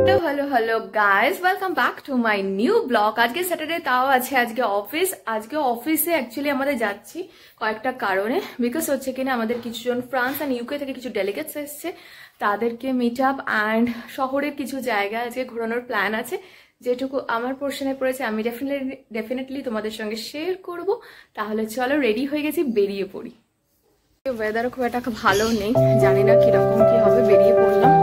Hello guys, welcome back to my new blog. आज के Saturday ताओ আছে আজকে অফিসে অ্যাকচুয়ালি আমাদের যাচ্ছি কয়েকটা কারণে। বিকজ হচ্ছে কিনা আমাদের কিছুজন ফ্রান্স এন্ড ইউকে থেকে কিছু ডেলিগেটস এসেছে, তাদেরকে মিট আপ এন্ড শহরের কিছু জায়গা আজকে ঘোরানোর প্ল্যান আছে। যেটুকু আমার পোর্শনে পড়েছে আমি ডেফিনেটলি তোমাদের সঙ্গে শেয়ার করব। তাহলে চলো, রেডি হয়ে গেছি, বেরিয়ে পড়ি। ওয়েদারও খুব একটা ভালো নেই, জানি না কিরকম কি হবে, বেরিয়ে পড়লাম।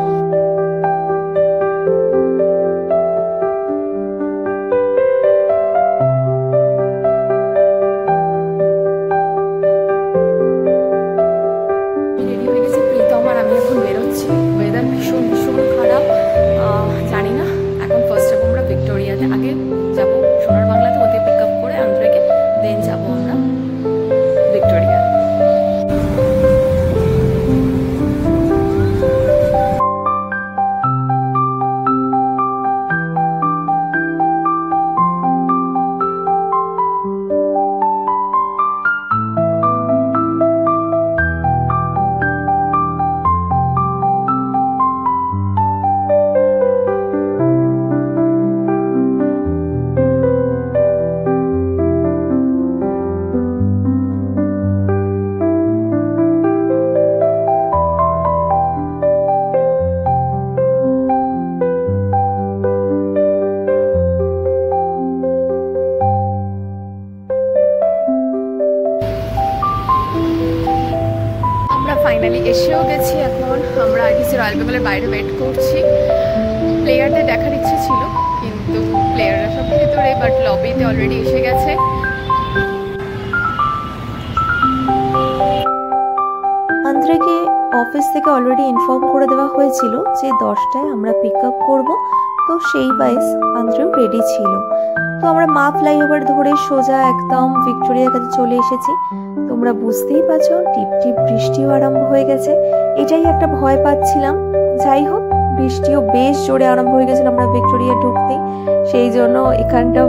ফাইনালি এসেও গেছি। এখন আমরা আইটিসি রয়্যাল বেঙ্গলের বাইরে ওয়েট করছি। প্লেয়ারদের দেখার ইচ্ছে ছিল, কিন্তু প্লেয়াররা সব ভেতরে, বাট লবিতে অলরেডি এসে গেছে। আন্দ্রেকে অফিস থেকে অলরেডি ইনফর্ম করে দেওয়া হয়েছিল যে 10টায় আমরা পিক আপ করবো, তো সেই ওয়াইজ আন্দ্রেও রেডি ছিল। তো আমরা মা ফ্লাইওভার ধরে সোজা একদম ভিক্টোরিয়ার কাছে চলে এসেছি। তোমরা বুঝতেই পারছো, টিপ টিপ বৃষ্টিও আরম্ভ হয়ে গেছে। এটাই একটা ভয় পাচ্ছিলাম। যাই হোক, বৃষ্টিও বেশ জোরে আরম্ভ হয়ে গেছিল আমরা ভিক্টোরিয়া ঢুকতে, সেই জন্য এখানটা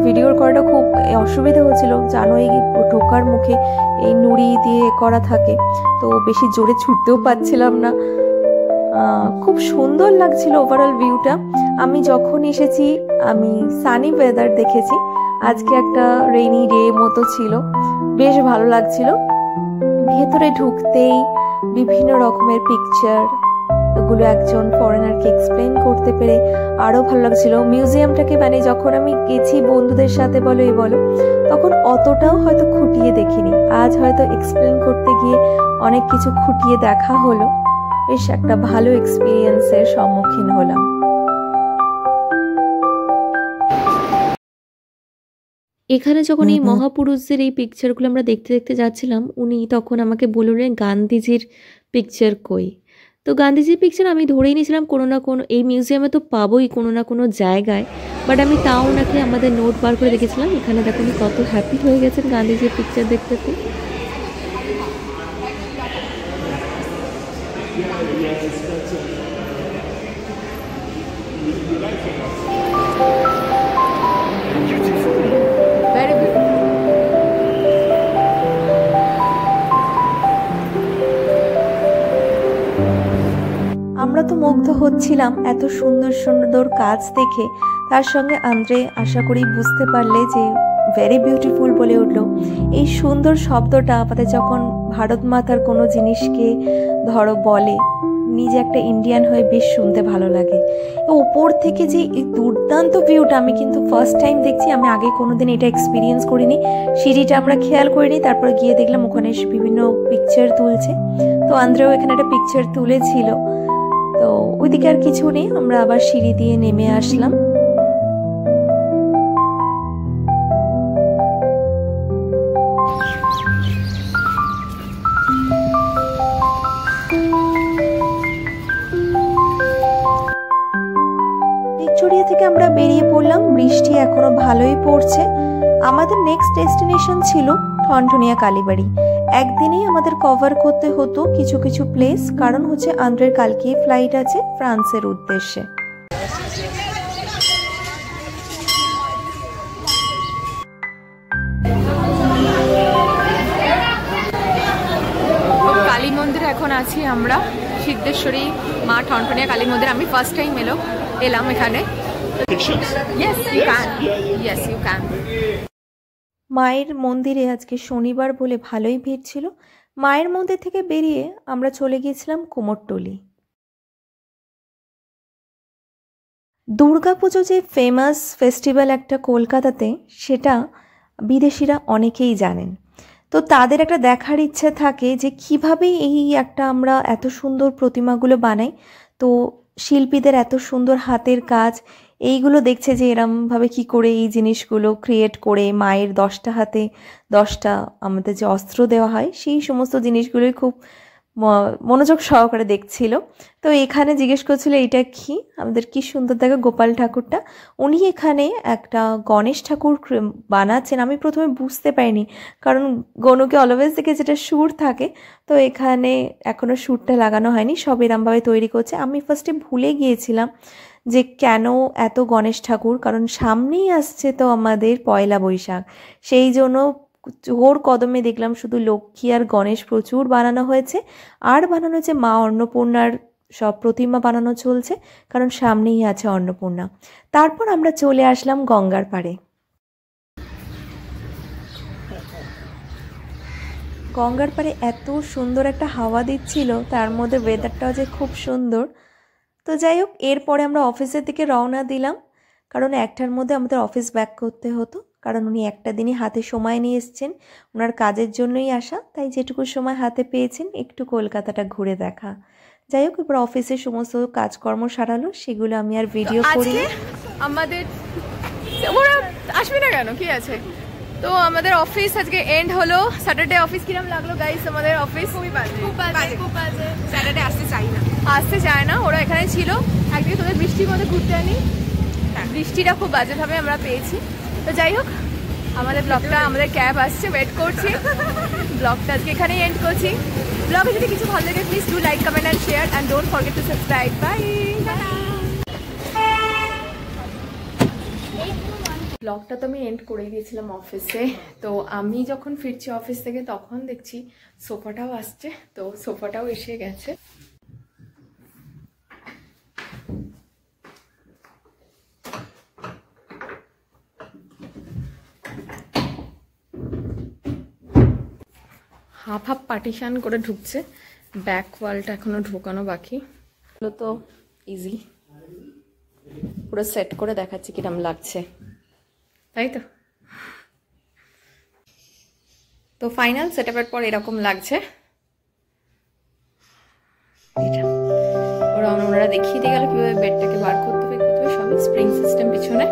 ভিডিওর করাটা খুব অসুবিধা হচ্ছিল। জানোই ঢোকার মুখে এই নুড়ি দিয়ে করা থাকে, তো বেশি জোরে ছুটতেও পাচ্ছিলাম না। খুব সুন্দর লাগছিল ওভারঅল ভিউটা। আমি যখন এসেছি আমি সানি ওয়েদার দেখেছি, আজকে একটা রেইনি ডে মতো ছিল, বেশ ভালো লাগছিল। ভেতরে ঢুকতেই বিভিন্ন রকমের পিকচার, ওগুলো একজন ফরেনারকে এক্সপ্লেন করতে পেরে আরও ভালো লাগছিল। মিউজিয়ামটাকে মানে যখন আমি গেছি বন্ধুদের সাথে বলো তখন অতটাও হয়তো খুঁটিয়ে দেখিনি। আজ হয়তো এক্সপ্লেন করতে গিয়ে অনেক কিছু খুঁটিয়ে দেখা হলো। বেশ একটা ভালো এক্সপিরিয়েন্সের সম্মুখীন হলাম। এখানে যখন এই মহাপুরুষদের এই পিকচারগুলো আমরা দেখতে দেখতে যাচ্ছিলাম, উনি তখন আমাকে বললেন গান্ধীজির পিকচার কই। তো গান্ধীজির পিকচার আমি ধরেই নিয়েছিলাম কোনো না কোনো এই মিউজিয়ামে তো পাবোই কোনো না কোনো জায়গায়, বাট আমি তাও ওনাকে আমাদের নোট বার করে রেখেছিলাম। এখানে দেখুন কত হ্যাপি হয়ে গেছেন গান্ধীজির পিকচার দেখতে। আমরা তো মুগ্ধ হচ্ছিলাম এত সুন্দর সুন্দর কাজ দেখে। তার সঙ্গে আন্দ্রে আশা করি বুঝতে পারলে যে ভেরি বিউটিফুল বলে উঠলো। এই সুন্দর শব্দটা আমাদের যখন ভারত মাতার কোনো জিনিসকে ধরো বলে, নিজে একটা ইন্ডিয়ান হয়ে বেশ শুনতে ভালো লাগে। ওপর থেকে যে এই দুর্দান্ত ভিউটা আমি কিন্তু ফার্স্ট টাইম দেখছি, আমি আগে কোনোদিন এটা এক্সপিরিয়েন্স করিনি। সিঁড়িটা আমরা খেয়াল করিনি, তারপরে গিয়ে দেখলাম ওখানে বিভিন্ন পিকচার তুলছে। তো আন্দ্রেও এখানে একটা পিকচার তুলেছিল। তো ওইদিকে আর কিছু নেই, আমরা আবার সিঁড়ি দিয়ে নেমে আসলাম। ভিক্টোরিয়া থেকে আমরা বেরিয়ে পড়লাম। বৃষ্টি এখনো ভালোই পড়ছে। আমাদের নেক্সট ডেস্টিনেশন ছিল ঠনঠনিয়া কালীবাড়ি। একদিনেই আমাদের কভার করতে হতো কিছু কিছু প্লেস, কারণ হচ্ছে আন্দ্রের কালকে ফ্লাইট আছে ফ্রান্সের উদ্দেশ্যে। কালী মন্দিরে এখন আছি আমরা, সিদ্ধেশ্বরী মা ঠনঠনিয়া কালী মন্দির। আমি ফার্স্ট টাইম এলো, এলাম এখানে। Yes, you can. Yes, you can. মায়ের মন্দিরে আজকে শনিবার বলে ভালোই ভিড় ছিল। মায়ের মন্দির থেকে বেরিয়ে আমরা চলে গিয়েছিলাম কুমোরটুলি। দুর্গাপুজো যে ফেমাস ফেস্টিভ্যাল একটা কলকাতাতে, সেটা বিদেশিরা অনেকেই জানেন। তো তাদের একটা দেখার ইচ্ছে থাকে যে কিভাবে এই একটা আমরা এত সুন্দর প্রতিমাগুলো বানাই। তো শিল্পীদের এত সুন্দর হাতের কাজ, এইগুলো দেখছে যে এরমভাবে কি করে এই জিনিসগুলো ক্রিয়েট করে মায়ের 10টা হাতে 10টা আমাদের যে অস্ত্র দেওয়া হয়, সেই সমস্ত জিনিসগুলোই খুব মনোযোগ সহকারে দেখছিল। তো এখানে জিজ্ঞেস করছিল এটা কি, আমাদের কি সুন্দর দেখো গোপাল ঠাকুরটা। উনি এখানে একটা গণেশ ঠাকুর বানাচ্ছেন। আমি প্রথমে বুঝতে পারিনি, কারণ গনুকে অলওয়েজ দেখে যেটা সুর থাকে, তো এখানে এখনও সুরটা লাগানো হয়নি, সব এরমভাবে তৈরি করছে। আমি ফার্স্টে ভুলে গিয়েছিলাম যে কেন এত গণেশ ঠাকুর, কারণ সামনেই আসছে তো আমাদের পয়লা বৈশাখ, সেই জন্য জোর কদমে দেখলাম শুধু লক্ষ্মী আর গণেশ প্রচুর বানানো হয়েছে, আর বানানো হয়েছে মা অন্নপূর্ণার সব প্রতিমা বানানো চলছে, কারণ সামনেই আছে অন্নপূর্ণা। তারপর আমরা চলে আসলাম গঙ্গার পাড়ে। গঙ্গার পাড়ে এত সুন্দর একটা হাওয়া দিচ্ছিল, তার মধ্যে ওয়েদারটাও যে খুব সুন্দর। তো যাই হোক, এরপরে আমরা অফিসের দিকে রওনা দিলাম, কারণ 1টার মধ্যে আমাদের অফিস ব্যাক করতে হতো, কারণ উনি একটা দিনই হাতে সময় নিয়ে এসছেন, ওনার কাজের জন্যই আসা, তাই যেটুকু সময় হাতে পেয়েছেন একটু কলকাতাটা ঘুরে দেখা। যাই হোক, এবার অফিসের সমস্ত কাজকর্ম সারালো, সেগুলো আমি আর ভিডিও করি। আমাদের ওরা আসবে না কেন, কি আছে। তো আমাদের অফিস আজকে এন্ড হলো। স্যাটারডে অফিস কিরম লাগলো গাইস? আমাদের অফিস খুব বাজে। স্যাটারডে আসতে চায় না ওরা। এখানে ছিল একদিকে, তোদের বৃষ্টির মধ্যে ঘুরতে আনি, বৃষ্টিটা খুব বাজেভাবে আমরা পেয়েছি। তো যাই হোক, আমাদের ব্লগটা, আমাদের ক্যাব আসছে, ওয়েট করছি। ব্লগটা আজকে এখানেই এন্ড করছি। ব্লগে যদি কিছু ভালো লাগে please do like, comment and share and don't forget to subscribe. Bye. ব্লগটা তো আমি এন্ড করে দিয়েছিলাম অফিসে। তো আমি যখন ফিরছি অফিস থেকে তখন দেখছি সোফাটাও আসছে, তো সোফাটাও এসে গেছে। হাফ হাফ পার্টিশন করে ঢুকছে, ব্যাক ওয়ালটা এখনো ঢোকানো বাকি। এগুলো তো ইজি, পুরো সেট করে দেখাচ্ছি কিরম লাগছে, তাই তো। তো ফাইনাল সেটআপের পর এরকম লাগছে। ওরা ওনারা দেখিয়ে দিয়ে গেল কিভাবে বেডটাকে বার করতে হবে, সবই স্প্রিং সিস্টেম পিছনে।